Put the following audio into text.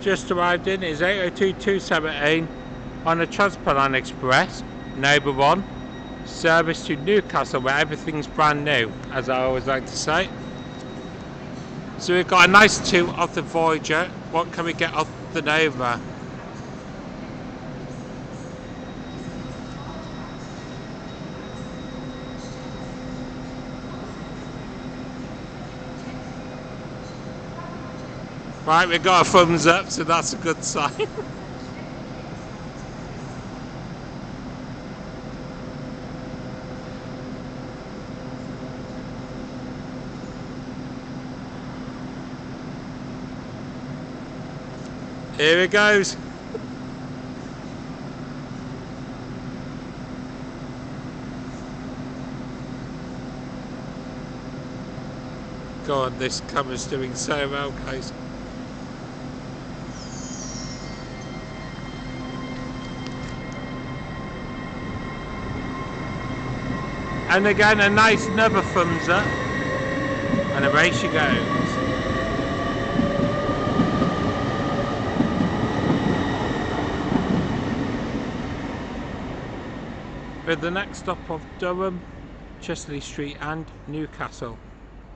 just arrived in is 802.217 on the Transpennine Express, Neighbour 1, service to Newcastle, where everything's brand new, as I always like to say. So we've got a nice tour of the Voyager. What can we get off the Nova? Right, we got a thumbs up, so that's a good sign. Here it goes. God, this camera's doing so well, guys. And again, a nice another thumbs up, and away she goes. With the next stop of Durham, Chesley Street and Newcastle.